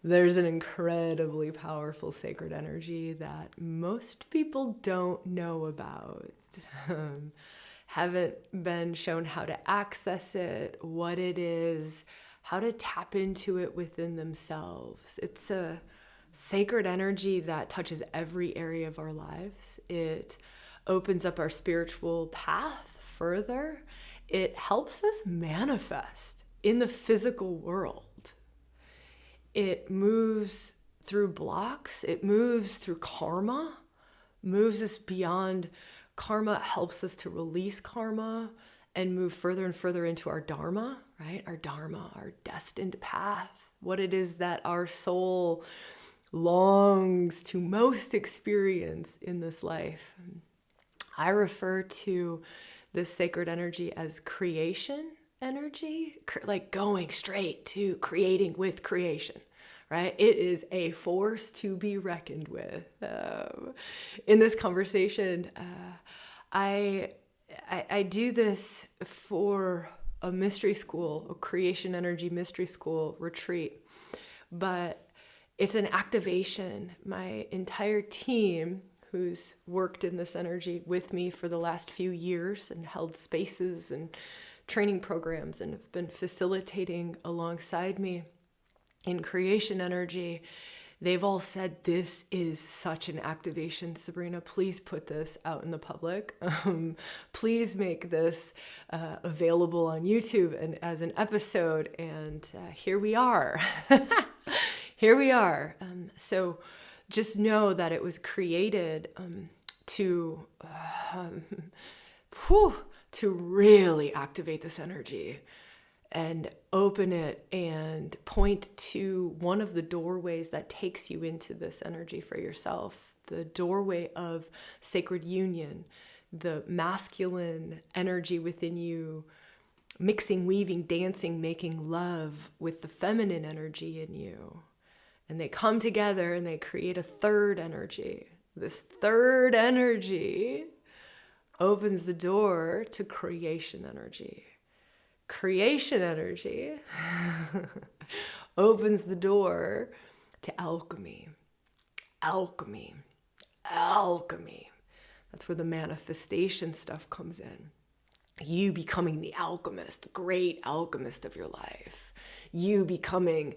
There's an incredibly powerful sacred energy that most people don't know about, haven't been shown how to access it, what it is, how to tap into it within themselves. It's a sacred energy that touches every area of our lives. It opens up our spiritual path further. It helps us manifest in the physical world. It moves through blocks. It moves through karma, moves us beyond karma, helps us to release karma and move further and further into our dharma, right? Our dharma, our destined path, what it is that our soul longs to most experience in this life. I refer to this sacred energy as creation energy, like going straight to creating with creation, right? It is a force to be reckoned with. In this conversation, I do this for a mystery school, a creation energy mystery school retreat, but it's an activation. My entire team, who's worked in this energy with me for the last few years and held spaces and training programs and have been facilitating alongside me in creation energy, they've all said, this is such an activation, Sabrina. Please put this out in the public. Please make this available on YouTube and as an episode. And here we are. Here we are. So just know that it was created to really activate this energy and open it and point to one of the doorways that takes you into this energy for yourself, the doorway of sacred union, the masculine energy within you, mixing, weaving, dancing, making love with the feminine energy in you. And they come together and they create a third energy. This third energy opens the door to creation energy. Creation energy opens the door to alchemy. Alchemy. Alchemy. That's where the manifestation stuff comes in. You becoming the alchemist, the great alchemist of your life. You becoming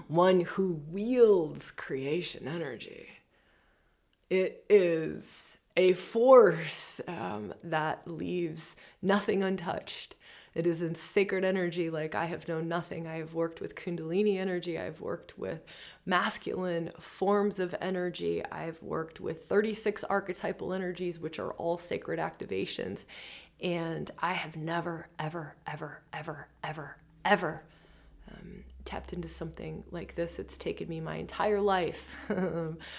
one who wields creation energy. It is a force that leaves nothing untouched. It is in sacred energy like I have known nothing. I have worked with Kundalini energy. I've worked with masculine forms of energy. I've worked with 36 archetypal energies, which are all sacred activations. And I have never, ever, ever, ever, ever, ever tapped into something like this. It's taken me my entire life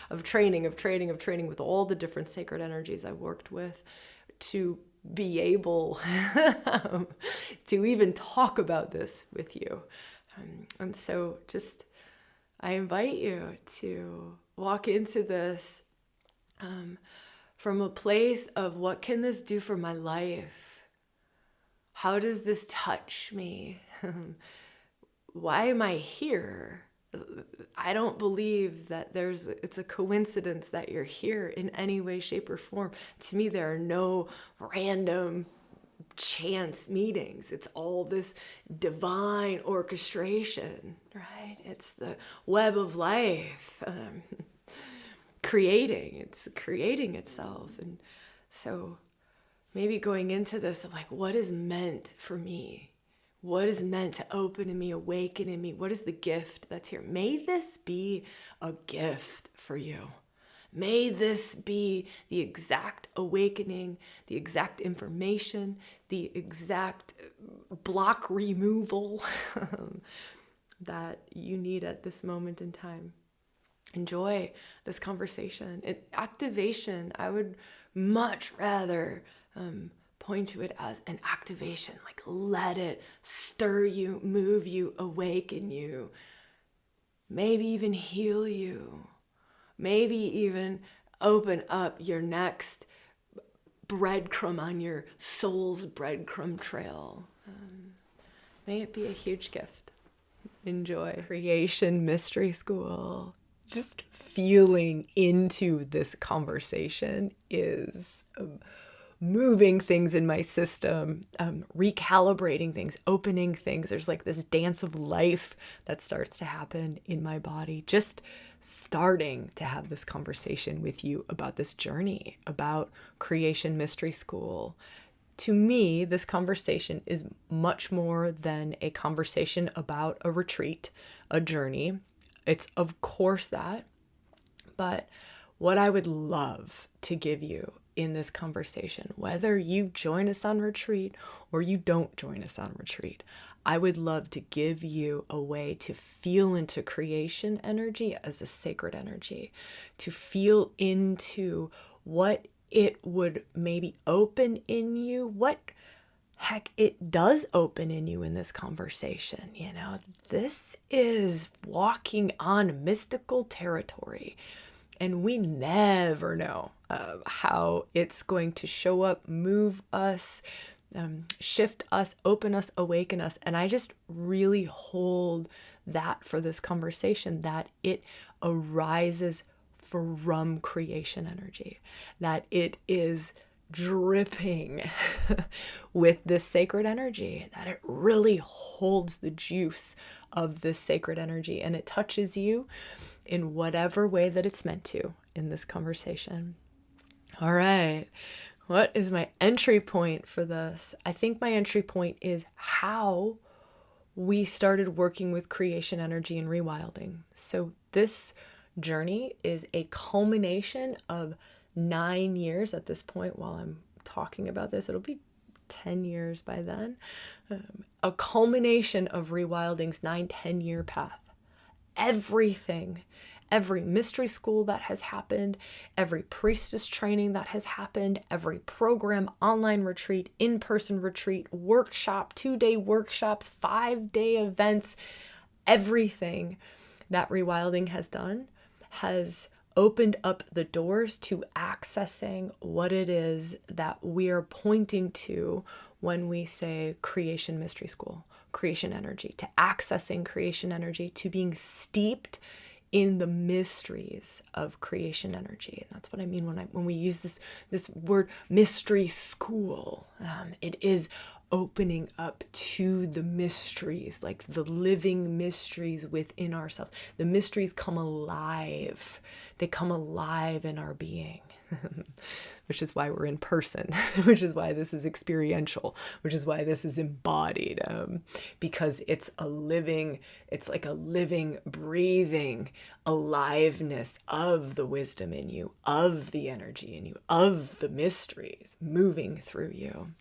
of training with all the different sacred energies I worked with to be able to even talk about this with you. And so just, I invite you to walk into this from a place of, what can this do for my life? How does this touch me? Why am I here? I don't believe that it's a coincidence that you're here in any way, shape, or form. To me, there are no random chance meetings. It's all this divine orchestration, right? It's the web of life creating itself. And so maybe going into this of like, what is meant for me? What is meant to open in me, awaken in me? What is the gift that's here? May this be a gift for you. May this be the exact awakening, the exact information, the exact block removal that you need at this moment in time. Enjoy this conversation. Activation, I would much rather point to it as an activation. Like, let it stir you, move you, awaken you, maybe even heal you, maybe even open up your next breadcrumb on your soul's breadcrumb trail. May it be a huge gift. Enjoy. Creation Mystery School. Just feeling into this conversation is moving things in my system, recalibrating things, opening things. There's like this dance of life that starts to happen in my body. Just starting to have this conversation with you about this journey, about Creation Mystery School. To me, this conversation is much more than a conversation about a retreat, a journey. It's of course that, but what I would love to give you in this conversation, whether you join us on retreat or you don't join us on retreat, I would love to give you a way to feel into creation energy as a sacred energy, to feel into what it would maybe open in you, what heck it does open in you in this conversation. You know, this is walking on mystical territory, and we never know how it's going to show up, move us, shift us, open us, awaken us. And I just really hold that for this conversation, that it arises from creation energy, that it is dripping with this sacred energy, that it really holds the juice of this sacred energy, and it touches you in whatever way that it's meant to in this conversation. All right. What is my entry point for this? I think my entry point is how we started working with creation energy and rewilding. So this journey is a culmination of 9 years at this point. While I'm talking about this, it'll be 10 years by then. A culmination of rewilding's 9-10 year path. Everything, every mystery school that has happened, every priestess training that has happened, every program, online retreat, in-person retreat, workshop, 2-day workshops, 5-day events, everything that rewilding has done has opened up the doors to accessing what it is that we are pointing to when we say creation mystery school, creation energy, to accessing creation energy, to being steeped in the mysteries of creation energy. And that's what I mean when we use this word mystery school. It is opening up to the mysteries, like the living mysteries within ourselves. The mysteries come alive. They come alive in our being, which is why we're in person, which is why this is experiential, which is why this is embodied, because it's like a living, breathing aliveness of the wisdom in you, of the energy in you, of the mysteries moving through you.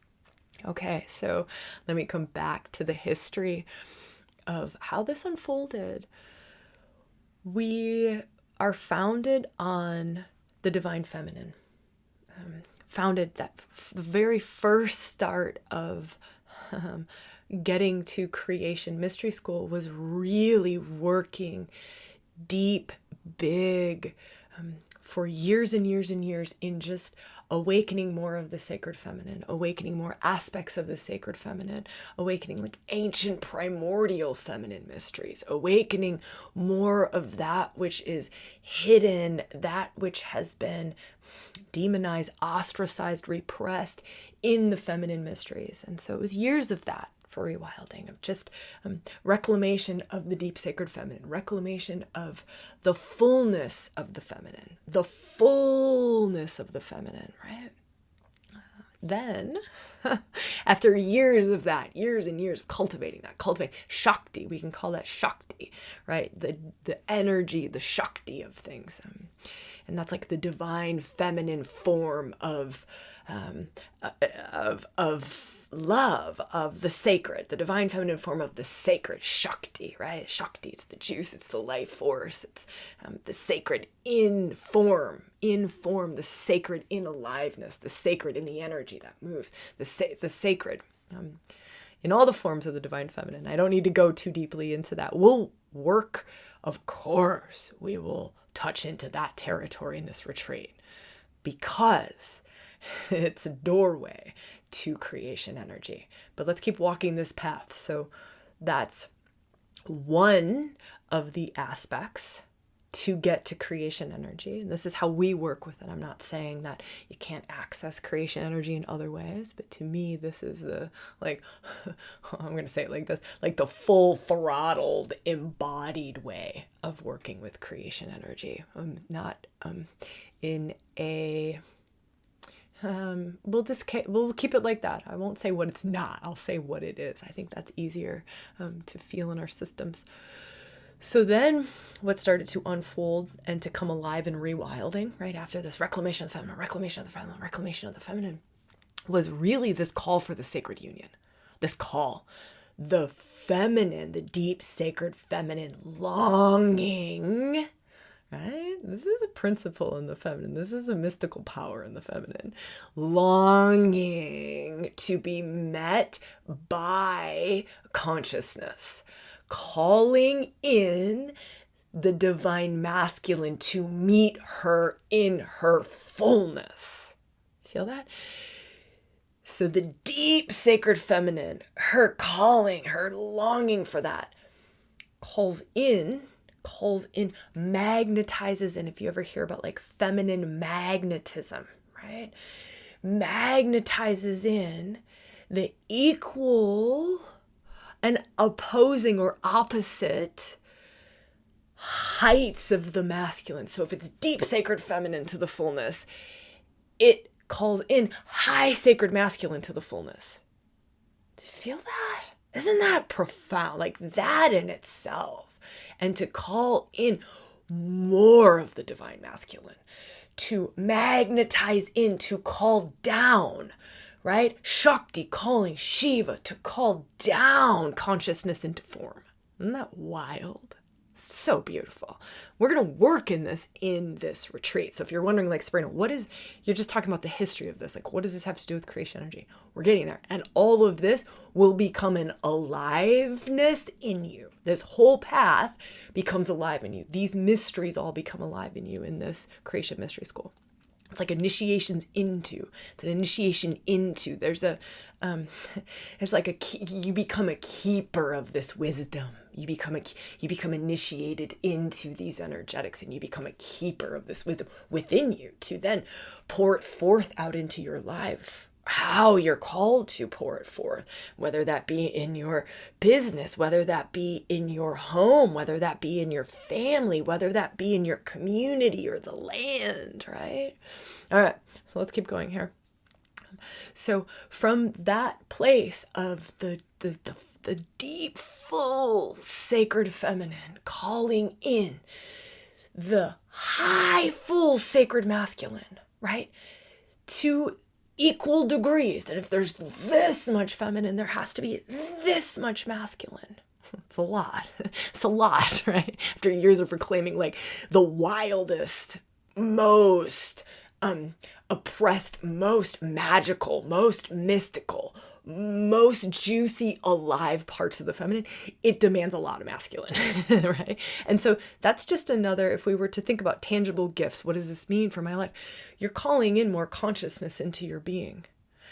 Okay, so let me come back to the history of how this unfolded. We are founded on the divine feminine. Founded that the very first start of getting to creation mystery school was really working deep, big, for years and years and years in just awakening more of the sacred feminine, awakening more aspects of the sacred feminine, awakening like ancient primordial feminine mysteries, awakening more of that which is hidden, that which has been demonized, ostracized, repressed in the feminine mysteries. And so it was years of that for rewilding, of just reclamation of the deep sacred feminine, reclamation of the fullness of the feminine, right? Then, after years of that, years and years of cultivating Shakti, we can call that Shakti, right? The energy, the Shakti of things. And that's like the divine feminine form of love, of the sacred, the divine feminine form of the sacred, Shakti, right? Shakti, it's the juice, it's the life force, it's the sacred in form, the sacred in aliveness, the sacred in the energy that moves, the sacred in all the forms of the divine feminine. I don't need to go too deeply into that. We'll work, of course, we will touch into that territory in this retreat, because it's a doorway to creation energy. But let's keep walking this path. So that's one of the aspects to get to creation energy. And this is how we work with it. I'm not saying that you can't access creation energy in other ways, but to me, this is the, like, I'm going to say it like this, like the full throttled, embodied way of working with creation energy. Not in a, we'll keep it like that. I won't say what it's not. I'll say what it is. I think that's easier to feel in our systems. So then what started to unfold and to come alive in ReWilding, right after this reclamation of the feminine, reclamation of the feminine, reclamation of the feminine, was really this call for the sacred union. This call, the feminine, the deep sacred feminine longing, right? This is a principle in the feminine. This is a mystical power in the feminine. Longing to be met by consciousness. Calling in the divine masculine to meet her in her fullness. Feel that? So the deep sacred feminine, her calling, her longing for that, calls in, magnetizes in. If you ever hear about like feminine magnetism, right? Magnetizes in the equal and opposing or opposite heights of the masculine. So if it's deep sacred feminine to the fullness, it calls in high sacred masculine to the fullness. Do you feel that? Isn't that profound? Like that in itself. And to call in more of the divine masculine, to magnetize in, to call down, right? Shakti calling Shiva to call down consciousness into form. Isn't that wild? So beautiful. We're going to work in this retreat. So if you're wondering, like, Sabrina, you're just talking about the history of this. Like, what does this have to do with creation energy? We're getting there. And all of this will become an aliveness in you. This whole path becomes alive in you. These mysteries all become alive in you in this creation mystery school. It's like initiations into. It's an initiation into. There's it's like you become a keeper of this wisdom. You become initiated into these energetics, and you become a keeper of this wisdom within you to then pour it forth out into your life. How you're called to pour it forth, whether that be in your business, whether that be in your home, whether that be in your family, whether that be in your community or the land, right? All right, so let's keep going here. So from that place of the deep, full, sacred feminine calling in the high, full, sacred masculine, right? To equal degrees. And if there's this much feminine, there has to be this much masculine. It's a lot. It's a lot, right? After years of reclaiming like the wildest, most oppressed, most magical, most mystical, most juicy, alive parts of the feminine, it demands a lot of masculine, right? And so that's just another, if we were to think about tangible gifts, what does this mean for my life? You're calling in more consciousness into your being.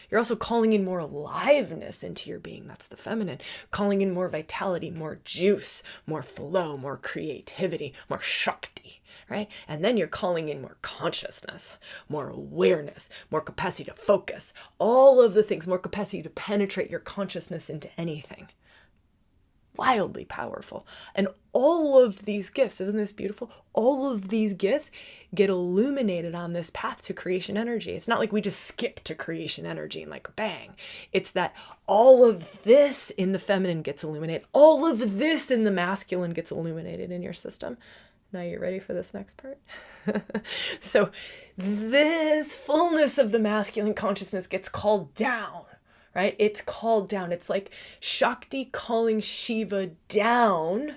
You're also calling in more aliveness into your being. That's the feminine. Calling in more vitality, more juice, more flow, more creativity, more Shakti, right? And then you're calling in more consciousness, more awareness, more capacity to focus, all of the things, more capacity to penetrate your consciousness into anything. Wildly powerful. And all of these gifts, isn't this beautiful? All of these gifts get illuminated on this path to creation energy. It's not like we just skip to creation energy and like bang. It's that all of this in the feminine gets illuminated. All of this in the masculine gets illuminated in your system. Now you're ready for this next part? So this fullness of the masculine consciousness gets called down. Right? It's called down. It's like Shakti calling Shiva down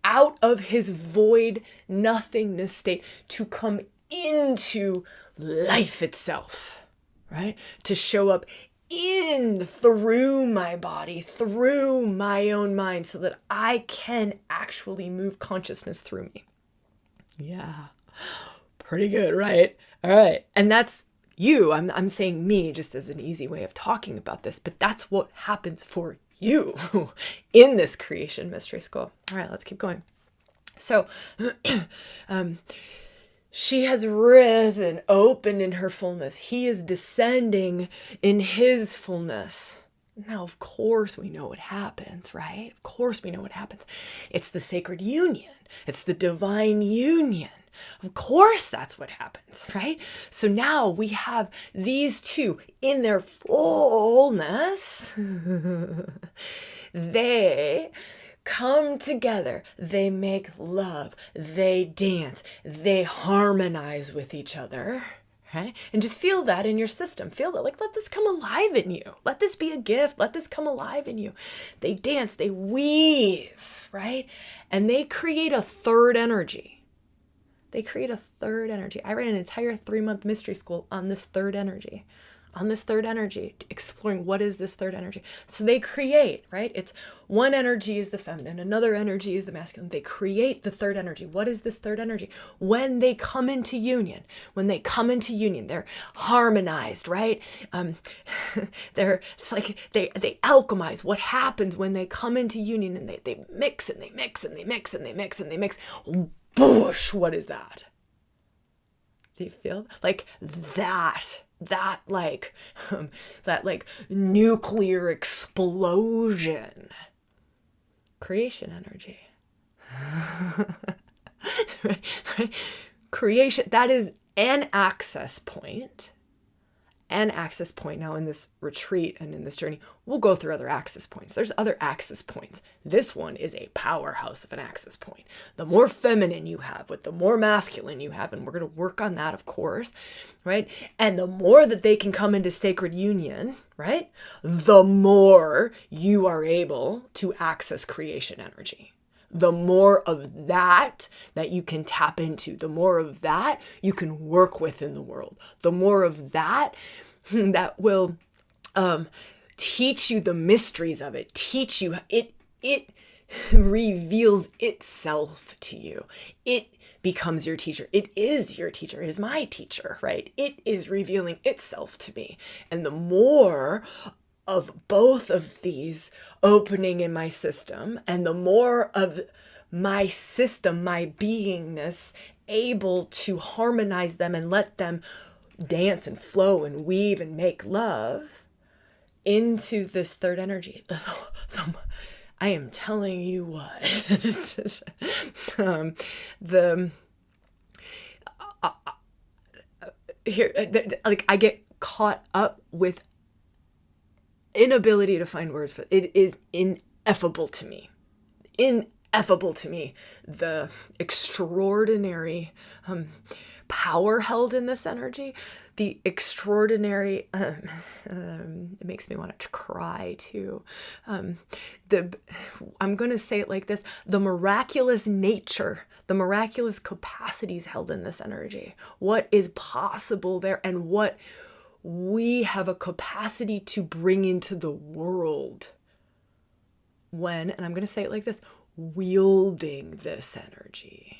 out of his void nothingness state to come into life itself, right? To show up through my body, through my own mind, so that I can actually move consciousness through me. Yeah, pretty good, right? All right. And that's you. I'm saying me just as an easy way of talking about this, but that's what happens for you in this creation mystery school. All right, let's keep going. So, she has risen, opened in her fullness. He is descending in his fullness. Now, of course, we know what happens, right? Of course, we know what happens. It's the sacred union. It's the divine union. Of course, that's what happens, right? So now we have these two in their fullness. They come together. They make love. They dance. They harmonize with each other. Right? And just feel that in your system. Feel that, like, let this come alive in you. Let this be a gift. Let this come alive in you. They dance, they weave, right? And they create a third energy. They create a third energy. I ran an entire 3-month mystery school on this third energy. Exploring what is this third energy. So they create, right? It's one energy is the feminine, another energy is the masculine. They create the third energy. What is this third energy? When they come into union, they're harmonized, right? It's like they alchemize. What happens when they come into union and they mix and they mix and they mix and they mix and they mix? Boosh! What is that? Do you feel like that nuclear explosion? Creation energy. right? Creation, that is an access point. Now in this retreat and in this journey, we'll go through other access points. There's other access points. This one is a powerhouse of an access point. The more feminine you have, with the more masculine you have, and we're going to work on that, of course, right? And the more that they can come into sacred union, right? The more you are able to access creation energy. The more of that you can tap into, the more of that you can work with in the world, the more of that will teach you the mysteries of it, teach you, it reveals itself to you. It becomes your teacher. It is your teacher. It is my teacher, right? It is revealing itself to me. And the more of both of these opening in my system, and the more of my system, my beingness, able to harmonize them and let them dance and flow and weave and make love into this third energy. I am telling you what. I get caught up with inability to find words for it. It is ineffable to me, the extraordinary power held in this energy, the extraordinary it makes me want to cry too. I'm going to say it like this: the miraculous nature, the miraculous capacities held in this energy, what is possible there, and what we have a capacity to bring into the world when, and I'm going to say it like this, wielding this energy,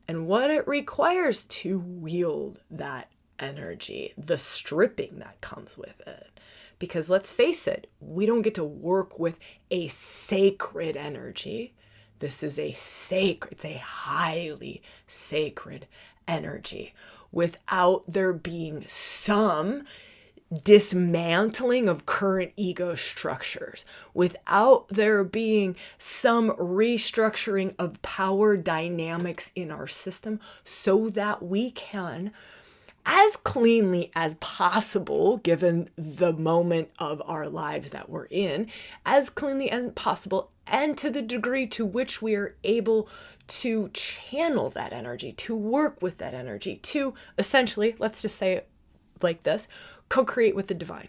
and what it requires to wield that energy, the stripping that comes with it. Because let's face it, we don't get to work with a sacred energy. This is it's a highly sacred energy, without there being some dismantling of current ego structures, without there being some restructuring of power dynamics in our system, so that we can, as cleanly as possible, given the moment of our lives that we're in, as cleanly as possible, and to the degree to which we are able to channel that energy, to work with that energy, to essentially, let's just say it like this, co-create with the divine.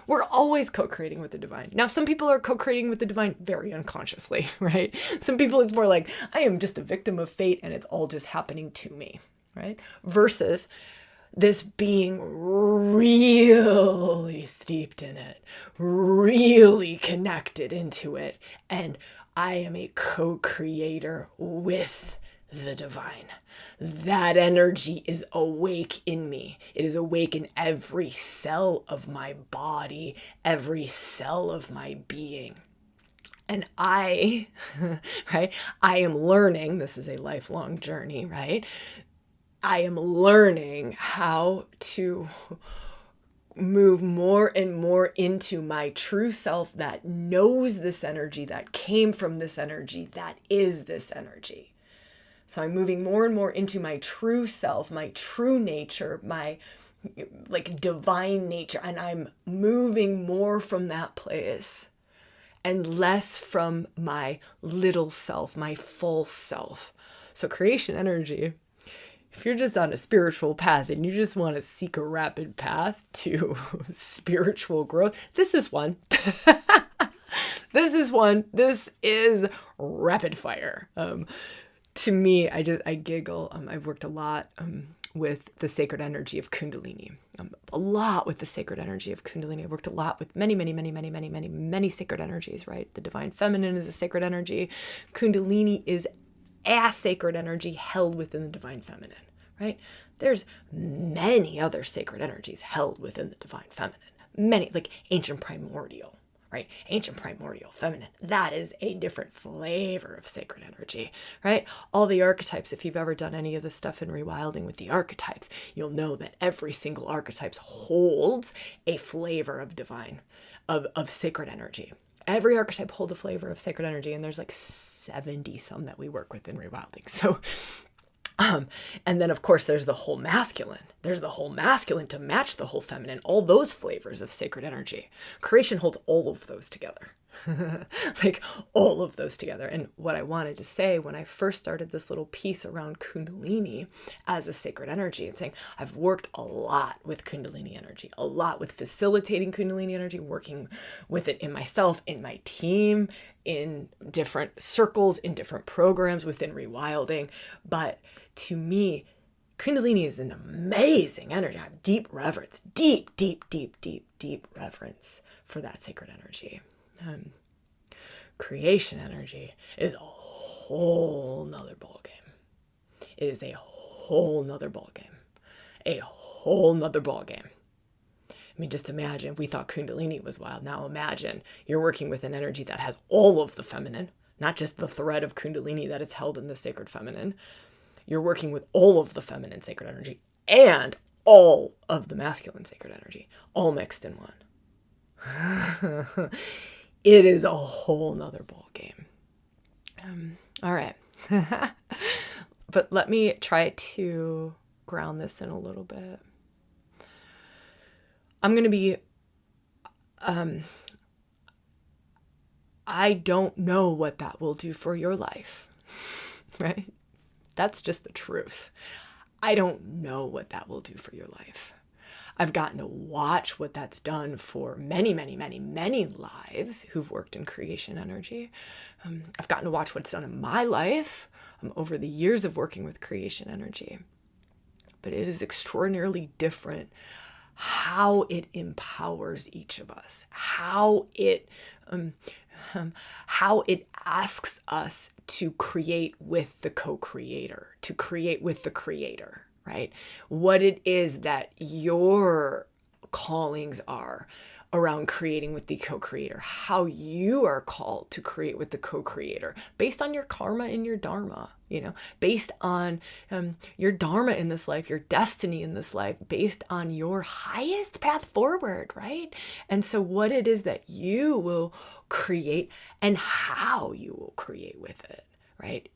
We're always co-creating with the divine. Now, some people are co-creating with the divine very unconsciously, right? Some people, it's more like, I am just a victim of fate and it's all just happening to me, right? Versus this being really steeped in it, really connected into it. And I am a co-creator with the divine. That energy is awake in me. It is awake in every cell of my body, every cell of my being. And I, right, I am learning, this is a lifelong journey, right? I am learning how to move more and more into my true self that knows this energy, that came from this energy, that is this energy. So I'm moving more and more into my true self, my true nature, my like divine nature. And I'm moving more from that place and less from my little self, my false self. So creation energy, if you're just on a spiritual path and you just want to seek a rapid path to spiritual growth, this is one. This is one. This is rapid fire. To me, I giggle. I've worked a lot with the sacred energy of Kundalini. A lot with the sacred energy of Kundalini. I've worked a lot with many sacred energies, right? The divine feminine is a sacred energy. Kundalini is a sacred energy held within the divine feminine, right? There's many other sacred energies held within the divine feminine. Many, like ancient primordial, right? Ancient primordial feminine. That is a different flavor of sacred energy, right? All the archetypes, if you've ever done any of the stuff in rewilding with the archetypes, you'll know that every single archetype holds a flavor of divine, of sacred energy. Every archetype holds a flavor of sacred energy, and there's like 70 some that we work with in rewilding. So, and then of course there's the whole masculine. There's the whole masculine to match the whole feminine, all those flavors of sacred energy. Creation holds all of those together. Like all of those together. And what I wanted to say when I first started this little piece around Kundalini as a sacred energy and saying, I've worked a lot with Kundalini energy, a lot with facilitating Kundalini energy, working with it in myself, in my team, in different circles, in different programs within rewilding. But to me, Kundalini is an amazing energy. I have deep reverence, deep reverence for that sacred energy. Creation energy is a whole nother ballgame. It is a whole nother ballgame. A whole nother ballgame. I mean, just imagine, we thought Kundalini was wild. Now imagine you're working with an energy that has all of the feminine, not just the thread of Kundalini that is held in the sacred feminine. You're working with all of the feminine sacred energy and all of the masculine sacred energy, all mixed in one. It is a whole nother ball game. All right. But let me try to ground this in a little bit. I'm going to be, I don't know what that will do for your life, right? That's just the truth. I don't know what that will do for your life. I've gotten to watch what that's done for many lives who've worked in creation energy. I've gotten to watch what it's done in my life over the years of working with creation energy. But it is extraordinarily different how it empowers each of us, how it asks us to create with the co-creator, to create with the creator. Right? What it is that your callings are around creating with the co-creator, how you are called to create with the co-creator based on your karma and your dharma, based on your dharma in this life, your destiny in this life, based on your highest path forward, right? And so what it is that you will create and how you will create with it, right?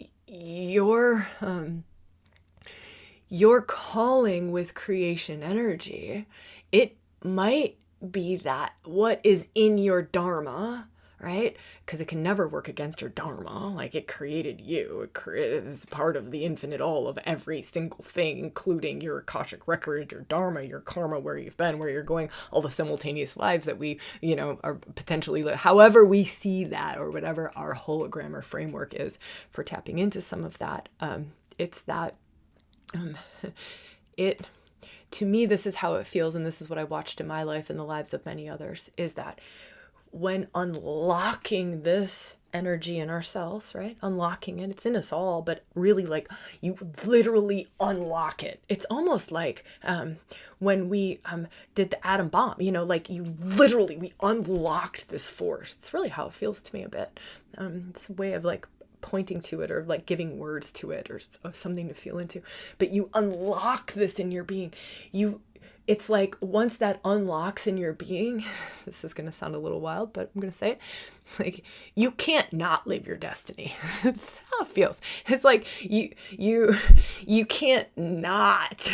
Your calling with creation energy, it might be that what is in your dharma, right? Because it can never work against your dharma. Like it created you. It is part of the infinite all of every single thing, including your Akashic record, your dharma, your karma, where you've been, where you're going, all the simultaneous lives that we, are potentially, however we see that, or whatever our hologram or framework is for tapping into some of that. It's that to me, this is how it feels, and this is what I watched in my life and the lives of many others, is that when unlocking this energy in ourselves, right? Unlocking it. It's in us all, but really like you literally unlock it. It's almost like when we did the atom bomb, like we unlocked this force. It's really how it feels to me a bit. It's a way of like pointing to it or like giving words to it or something to feel into. But you unlock this in your being. It's like once that unlocks in your being, this is going to sound a little wild, but I'm going to say it, like you can't not live your destiny. That's how it feels. It's like you can't not,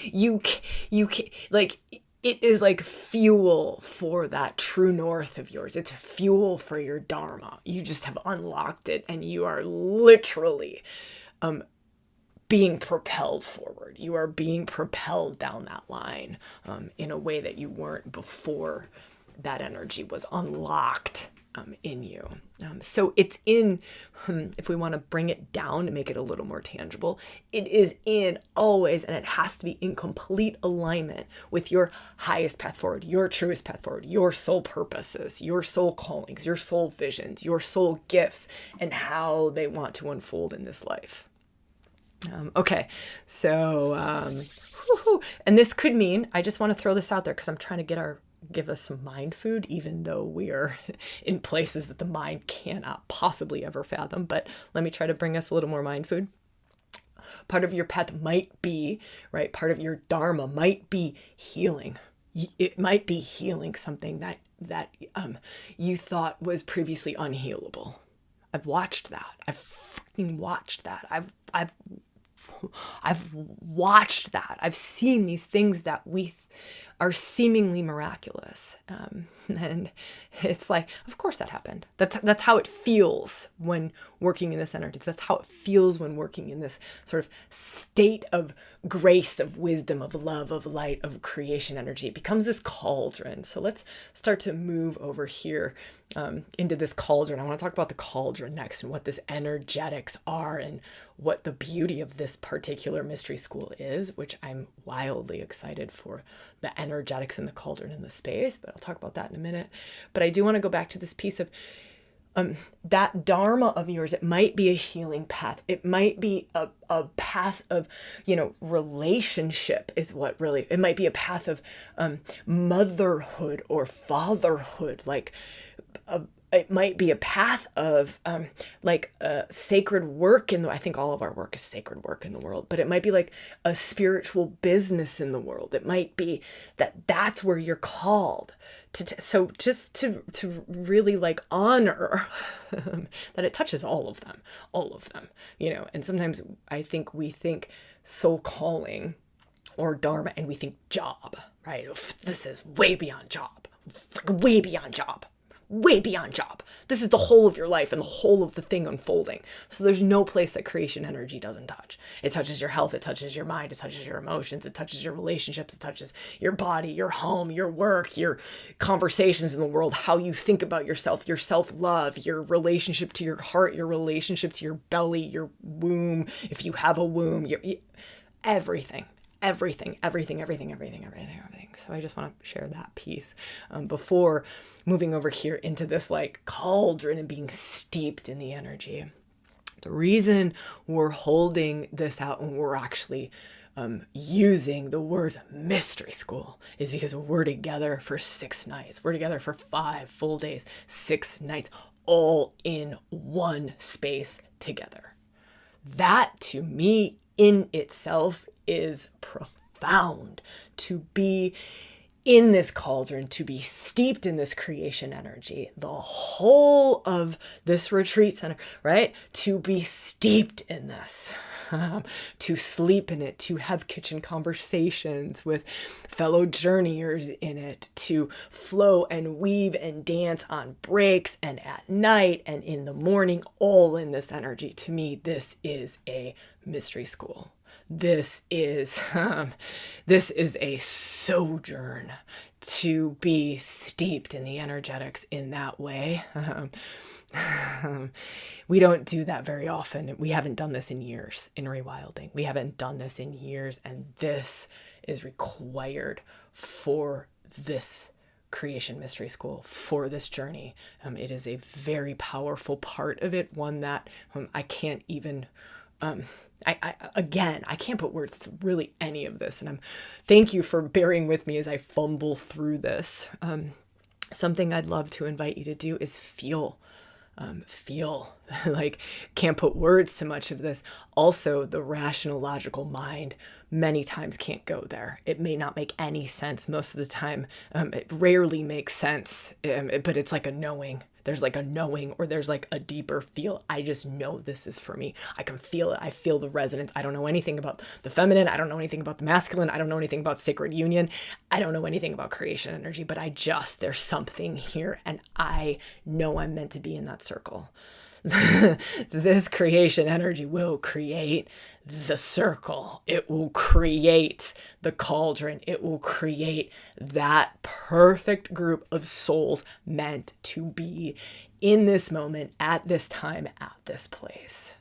you can't, like it is like fuel for that true north of yours. It's fuel for your dharma. You just have unlocked it and you are literally, being propelled forward. You are being propelled down that line in a way that you weren't before that energy was unlocked in you. So it's in, if we want to bring it down to make it a little more tangible, it is in always, and it has to be in complete alignment with your highest path forward, your truest path forward, your soul purposes, your soul callings, your soul visions, your soul gifts, and how they want to unfold in this life. Okay, so, and this could mean, I just want to throw this out there because I'm trying to give us some mind food, even though we are in places that the mind cannot possibly ever fathom. But let me try to bring us a little more mind food. Part of your path might be, right? Part of your dharma might be healing. It might be healing something that you thought was previously unhealable. I've watched that. I've fucking watched that. I've watched that. I've seen these things that we are seemingly miraculous. And it's like, of course that happened. That's how it feels when working in this energy. That's how it feels when working in this sort of state of grace, of wisdom, of love, of light, of creation energy. It becomes this cauldron. So let's start to move over here into this cauldron. I want to talk about the cauldron next and what this energetics are and what the beauty of this particular mystery school is, which I'm wildly excited for the energetics in the cauldron in the space, but I'll talk about that in a minute. But I do want to go back to this piece of that dharma of yours. It might be a healing path. It might be a path of, relationship is what really, it might be a path of motherhood or fatherhood, like it might be a path of sacred work I think all of our work is sacred work in the world, but it might be like a spiritual business in the world. It might be that's where you're called so just to really like honor that it touches all of them, and sometimes I think we think soul calling or dharma and we think job, right? This is way beyond job, way beyond job. Way beyond job. This is the whole of your life and the whole of the thing unfolding. So there's no place that creation energy doesn't touch. It touches your health. It touches your mind. It touches your emotions. It touches your relationships. It touches your body, your home, your work, your conversations in the world, how you think about yourself, your self-love, your relationship to your heart, your relationship to your belly, your womb. If you have a womb, everything. Everything. So I just want to share that piece before moving over here into this like cauldron and being steeped in the energy. The reason we're holding this out and we're actually using the word mystery school is because we're together for 6 nights. We're together for 5 full days, 6 nights, all in one space together. That to me in itself is profound, to be in this cauldron, to be steeped in this creation energy, the whole of this retreat center, right? To be steeped in this, to sleep in it, to have kitchen conversations with fellow journeyers in it, to flow and weave and dance on breaks and at night and in the morning, all in this energy. To me, this is a mystery school. This is a sojourn to be steeped in the energetics in that way. We don't do that very often. We haven't done this in years in ReWilding. We haven't done this in years, and this is required for this Creation Mystery School for this journey. It is a very powerful part of it, one that I can't even, I can't put words to really any of this. And thank you for bearing with me as I fumble through this. Something I'd love to invite you to do is feel. Like, can't put words to much of this. Also, the rational, logical mind many times can't go there. It may not make any sense most of the time. It rarely makes sense, but it's like a knowing. There's like a knowing, or there's like a deeper feel. I just know this is for me. I can feel it. I feel the resonance. I don't know anything about the feminine. I don't know anything about the masculine. I don't know anything about sacred union. I don't know anything about creation energy, but there's something here, and I know I'm meant to be in that circle. This creation energy will create the circle. It will create the cauldron. It will create that perfect group of souls meant to be in this moment, at this time, at this place.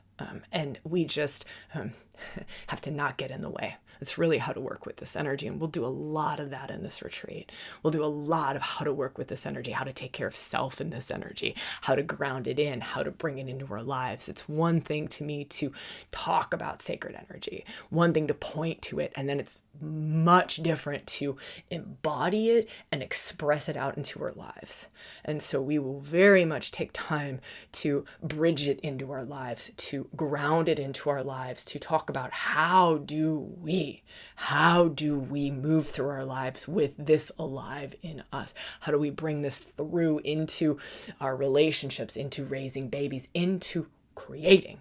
And we just have to not get in the way. It's really how to work with this energy. And we'll do a lot of that in this retreat. We'll do a lot of how to work with this energy, how to take care of self in this energy, how to ground it in, how to bring it into our lives. It's one thing to me to talk about sacred energy, one thing to point to it, and then it's much different to embody it and express it out into our lives. And so we will very much take time to bridge it into our lives, to ground it into our lives, to talk about how do we move through our lives with this alive in us? How do we bring this through into our relationships, into raising babies, into creating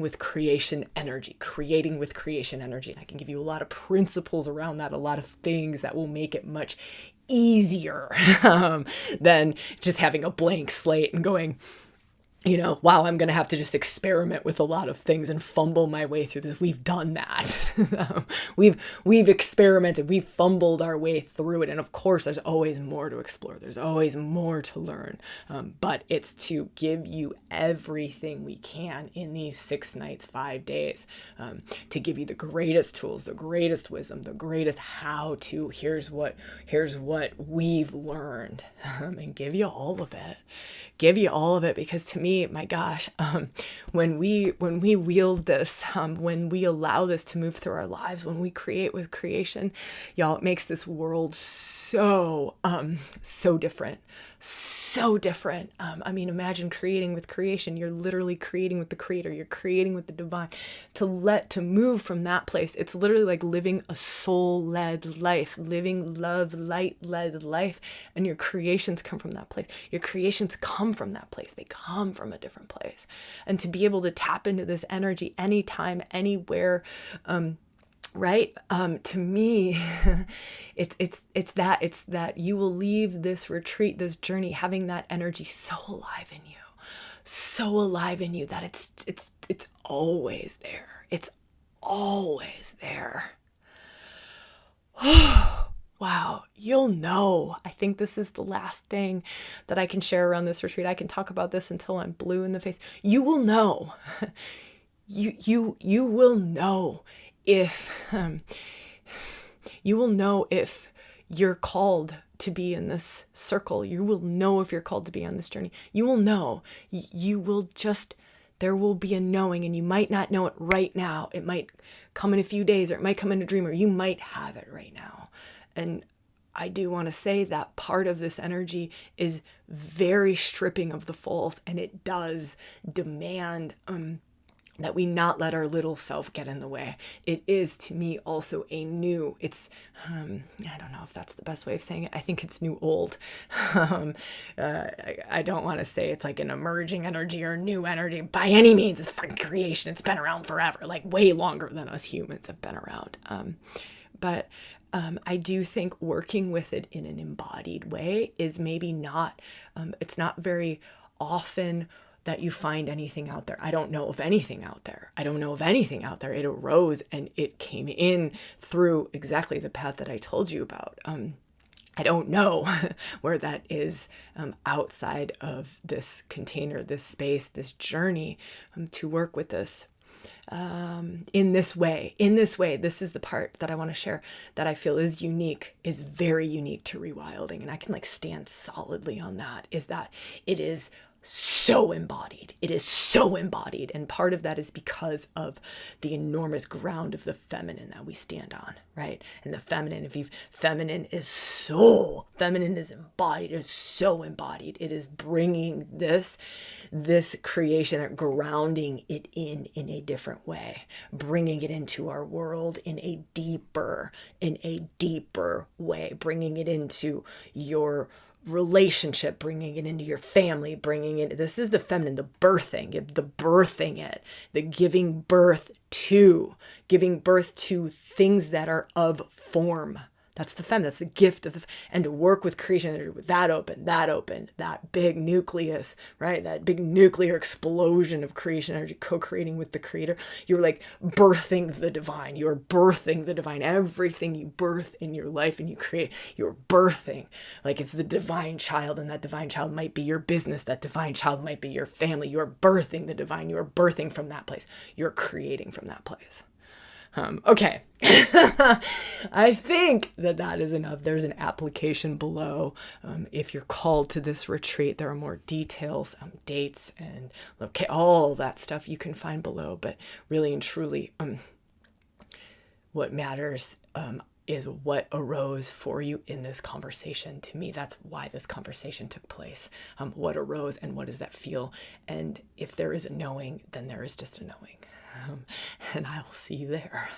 with creation energy, creating with creation energy. And I can give you a lot of principles around that, a lot of things that will make it much easier than just having a blank slate and going, wow, I'm going to have to just experiment with a lot of things and fumble my way through this. We've done that. We've experimented. We've fumbled our way through it. And of course, there's always more to explore. There's always more to learn. But it's to give you everything we can in these 6 nights, 5 days, to give you the greatest tools, the greatest wisdom, the greatest how to. Here's what we've learned, and give you all of it. Give you all of it, because to me, my gosh, when we wield this, when we allow this to move through our lives, when we create with creation, y'all, it makes this world so different. So different. Imagine creating with creation. You're literally creating with the creator. You're creating with the divine. To move from that place, it's literally like living a soul-led life, living love, light-led life. And your creations come from that place. Your creations come from that place. They come from a different place. And to be able to tap into this energy anytime, anywhere, right? To me, it's that you will leave this retreat, this journey, having that energy so alive in you that it's always there. It's always there. Wow, you'll know. I think this is the last thing that I can share around this retreat. I can talk about this until I'm blue in the face. You will know. You will know if you're called to be in this circle. You will know if you're called to be on this journey. You will know. There will be a knowing, and you might not know it right now. It might come in a few days, or it might come in a dream, or you might have it right now. And I do want to say that part of this energy is very stripping of the false, and it does demand that we not let our little self get in the way. It is, to me, also I don't know if that's the best way of saying it. I think it's new old. I don't want to say it's like an emerging energy or new energy by any means. It's fucking creation. It's been around forever, like way longer than us humans have been around. But I do think working with it in an embodied way is maybe not, it's not very often that you find anything out there. I don't know of anything out there. It arose and it came in through exactly the path that I told you about. I don't know where that is outside of this container, this space, this journey to work with this. in this way. This is the part that I want to share that I feel is unique, is very unique to rewilding. And I can like stand solidly on that, is that it is so embodied. It is so embodied. And part of that is because of the enormous ground of the feminine that we stand on, right? And the feminine, feminine is soul. Feminine is embodied. It is so embodied. It is bringing this creation, grounding it in a different way, bringing it into our world in a deeper way, bringing it into your relationship, bringing it into your family, bringing it, this is the feminine, the birthing it, the giving birth to things that are of form. That's the feminine, that's the gift of and to work with creation energy, with that big nucleus, right? That big nuclear explosion of creation energy, co-creating with the creator. You're like birthing the divine. You're birthing the divine. Everything you birth in your life and you create, you're birthing. Like it's the divine child, and that divine child might be your business. That divine child might be your family. You're birthing the divine. You're birthing from that place. You're creating from that place. Okay. I think that is enough. There's an application below. If you're called to this retreat, there are more details, dates, and okay, all that stuff you can find below. But really and truly, what matters is what arose for you in this conversation. To me, that's why this conversation took place. What arose and what does that feel? And if there is a knowing, then there is just a knowing. And I will see you there.